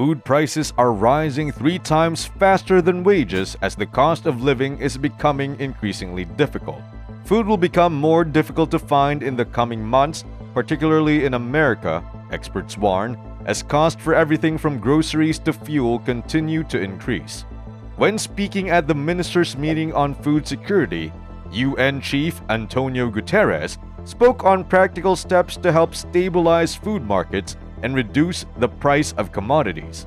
Food prices are rising 3 times faster than wages as the cost of living is becoming increasingly difficult. Food will become more difficult to find in the coming months, particularly in America, experts warn, as costs for everything from groceries to fuel continue to increase. When speaking at the ministers' meeting on food security, UN Chief Antonio Guterres spoke on practical steps to help stabilize food markets and reduce the price of commodities.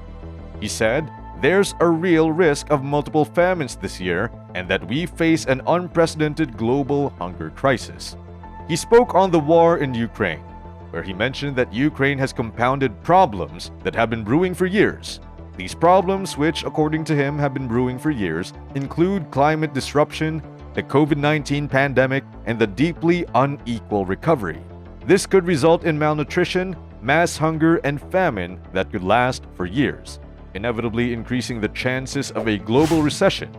He said, "There's a real risk of multiple famines this year and that we face an unprecedented global hunger crisis." He spoke on the war in Ukraine, where he mentioned that Ukraine has compounded problems that have been brewing for years. These problems, which according to him have been brewing for years, include climate disruption, the COVID-19 pandemic, and the deeply unequal recovery. This could result in malnutrition, mass hunger, and famine that could last for years, inevitably increasing the chances of a global recession.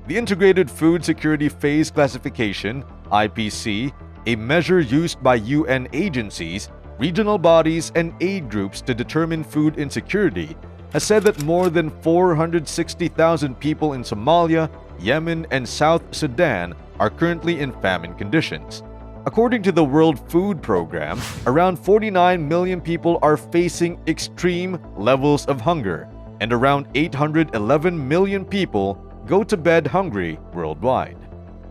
The Integrated Food Security Phase Classification, IPC, a measure used by UN agencies, regional bodies, and aid groups to determine food insecurity, has said that more than 460,000 people in Somalia, Yemen, and South Sudan are currently in famine conditions. According to the World Food Program, around 49 million people are facing extreme levels of hunger, and around 811 million people go to bed hungry worldwide.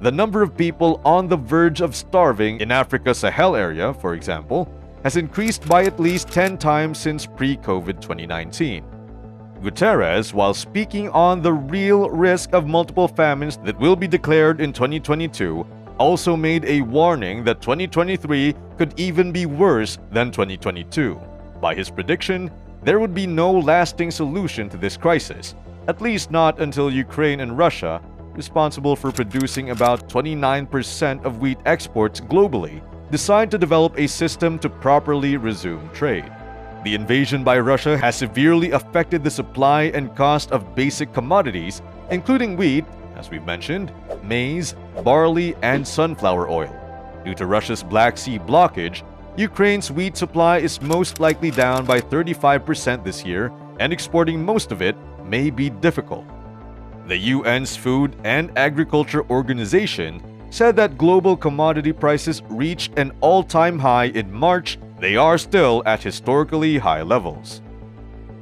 The number of people on the verge of starving in Africa's Sahel area, for example, has increased by at least 10 times since pre-COVID 2019. Guterres, while speaking on the real risk of multiple famines that will be declared in 2022, also made a warning that 2023 could even be worse than 2022. By his prediction, there would be no lasting solution to this crisis, at least not until Ukraine and Russia, responsible for producing about 29% of wheat exports globally, decide to develop a system to properly resume trade. The invasion by Russia has severely affected the supply and cost of basic commodities, including wheat, as we've mentioned, maize, barley, and sunflower oil. Due to Russia's Black Sea blockage, Ukraine's wheat supply is most likely down by 35% this year, and exporting most of it may be difficult. The UN's Food and Agriculture Organization said that global commodity prices reached an all-time high in March. They are still at historically high levels.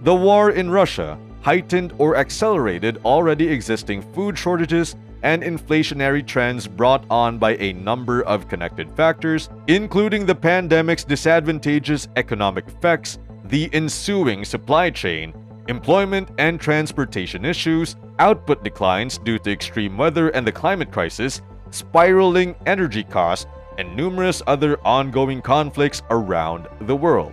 The war in Russia heightened or accelerated already existing food shortages and inflationary trends brought on by a number of connected factors, including the pandemic's disadvantageous economic effects, the ensuing supply chain, employment and transportation issues, output declines due to extreme weather and the climate crisis, spiraling energy costs, and numerous other ongoing conflicts around the world.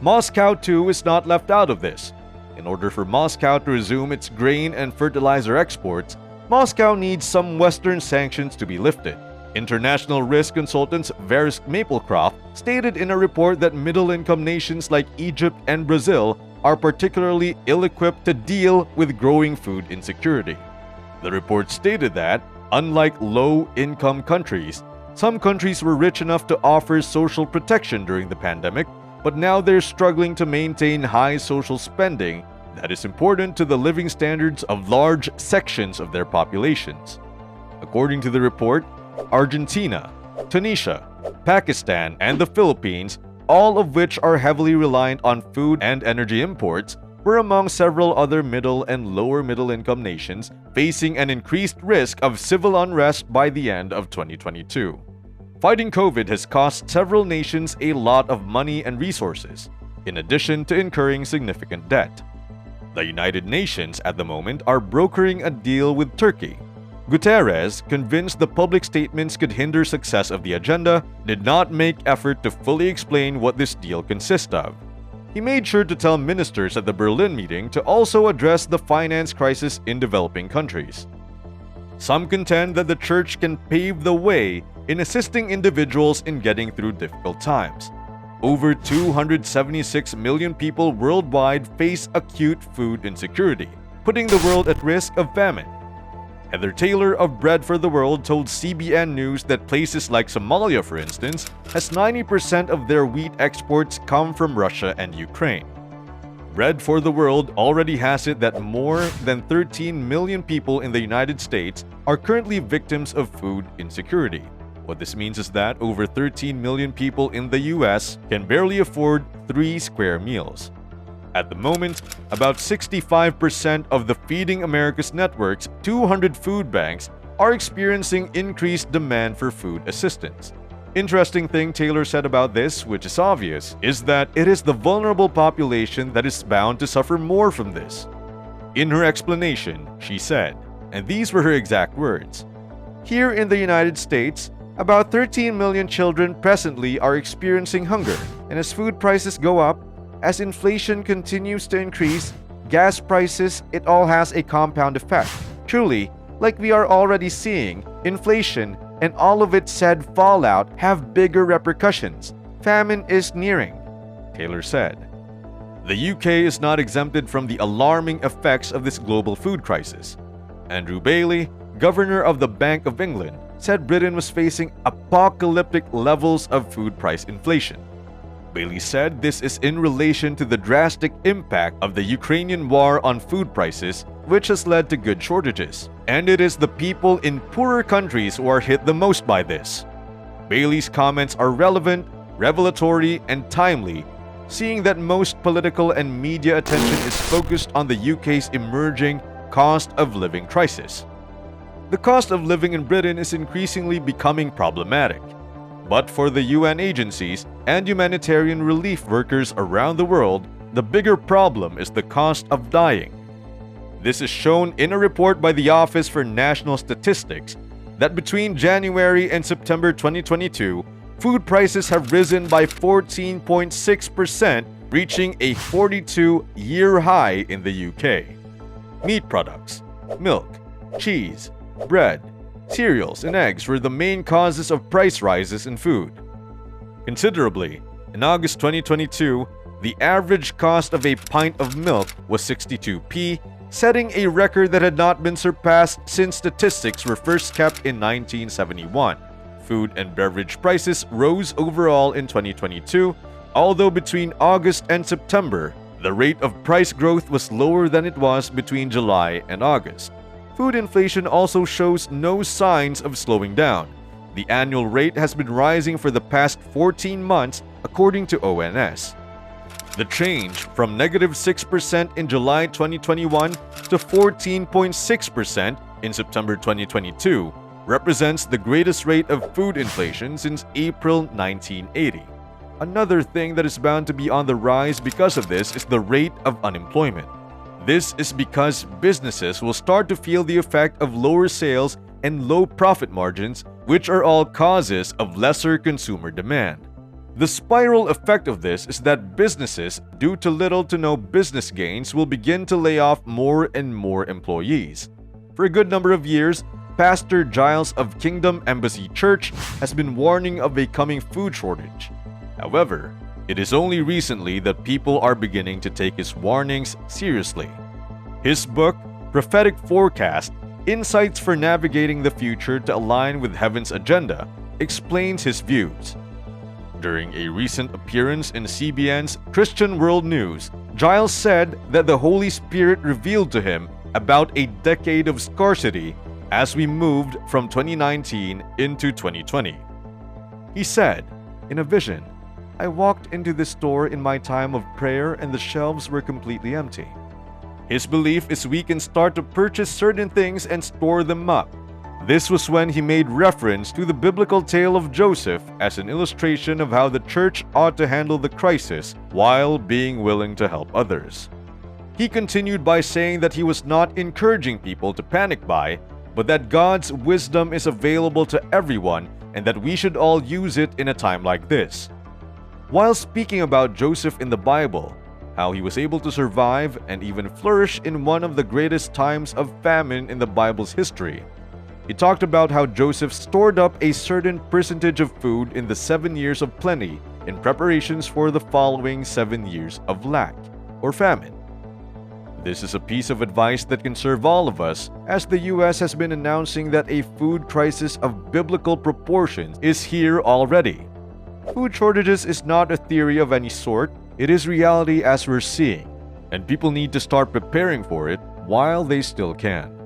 Moscow, too, is not left out of this. In order for Moscow to resume its grain and fertilizer exports, Moscow needs some Western sanctions to be lifted. International risk consultants Verisk Maplecroft stated in a report that middle-income nations like Egypt and Brazil are particularly ill-equipped to deal with growing food insecurity. The report stated that, unlike low-income countries, some countries were rich enough to offer social protection during the pandemic, but now they're struggling to maintain high social spending that is important to the living standards of large sections of their populations. According to the report, Argentina, Tunisia, Pakistan, and the Philippines, all of which are heavily reliant on food and energy imports, were among several other middle and lower middle-income nations facing an increased risk of civil unrest by the end of 2022. Fighting COVID has cost several nations a lot of money and resources, in addition to incurring significant debt. The United Nations at the moment are brokering a deal with Turkey. Guterres, convinced the public statements could hinder success of the agenda, did not make effort to fully explain what this deal consists of. He made sure to tell ministers at the Berlin meeting to also address the finance crisis in developing countries. Some contend that the church can pave the way in assisting individuals in getting through difficult times. Over 276 million people worldwide face acute food insecurity, putting the world at risk of famine. Heather Taylor of Bread for the World told CBN News that places like Somalia, for instance, has 90% of their wheat exports come from Russia and Ukraine. Bread for the World already has it that more than 13 million people in the United States are currently victims of food insecurity. What this means is that over 13 million people in the US can barely afford 3 square meals. At the moment, about 65% of the Feeding America's network's 200 food banks are experiencing increased demand for food assistance. Interesting thing Taylor said about this, which is obvious, is that it is the vulnerable population that is bound to suffer more from this. In her explanation, she said, and these were her exact words, "Here in the United States, about 13 million children presently are experiencing hunger, and as food prices go up, as inflation continues to increase, gas prices, it all has a compound effect. Truly, like we are already seeing, inflation and all of its said fallout have bigger repercussions. Famine is nearing," Taylor said. The UK is not exempted from the alarming effects of this global food crisis. Andrew Bailey, governor of the Bank of England, said Britain was facing apocalyptic levels of food price inflation. Bailey said this is in relation to the drastic impact of the Ukrainian war on food prices, which has led to good shortages. And it is the people in poorer countries who are hit the most by this. Bailey's comments are relevant, revelatory, and timely, seeing that most political and media attention is focused on the UK's emerging cost of living crisis. The cost of living in Britain is increasingly becoming problematic. But for the UN agencies and humanitarian relief workers around the world, the bigger problem is the cost of dying. This is shown in a report by the Office for National Statistics that between January and September 2022, food prices have risen by 14.6%, reaching a 42-year high in the UK. Meat products, milk, cheese, bread, cereals, and eggs were the main causes of price rises in food. Considerably, in August 2022, the average cost of a pint of milk was 62p, setting a record that had not been surpassed since statistics were first kept in 1971. Food and beverage prices rose overall in 2022, although between August and September, the rate of price growth was lower than it was between July and August. Food inflation also shows no signs of slowing down. The annual rate has been rising for the past 14 months, according to ONS. The change from -6% in July 2021 to 14.6% in September 2022 represents the greatest rate of food inflation since April 1980. Another thing that is bound to be on the rise because of this is the rate of unemployment. This is because businesses will start to feel the effect of lower sales and low profit margins, which are all causes of lesser consumer demand. The spiral effect of this is that businesses, due to little to no business gains, will begin to lay off more and more employees. For a good number of years, Pastor Giles of Kingdom Embassy Church has been warning of a coming food shortage. However, it is only recently that people are beginning to take his warnings seriously. His book, Prophetic Forecast: Insights for Navigating the Future to Align with Heaven's Agenda, explains his views. During a recent appearance in CBN's Christian World News, Giles said that the Holy Spirit revealed to him about a decade of scarcity as we moved from 2019 into 2020. He said, in a vision, "I walked into this store in my time of prayer and the shelves were completely empty." His belief is we can start to purchase certain things and store them up. This was when he made reference to the biblical tale of Joseph as an illustration of how the church ought to handle the crisis while being willing to help others. He continued by saying that he was not encouraging people to panic buy, but that God's wisdom is available to everyone and that we should all use it in a time like this. While speaking about Joseph in the Bible, how he was able to survive and even flourish in one of the greatest times of famine in the Bible's history, he talked about how Joseph stored up a certain percentage of food in the 7 years of plenty in preparations for the following 7 years of lack or famine. This is a piece of advice that can serve all of us, as the US has been announcing that a food crisis of biblical proportions is here already. Food shortages is not a theory of any sort, it is reality as we're seeing. and people need to start preparing for it while they still can.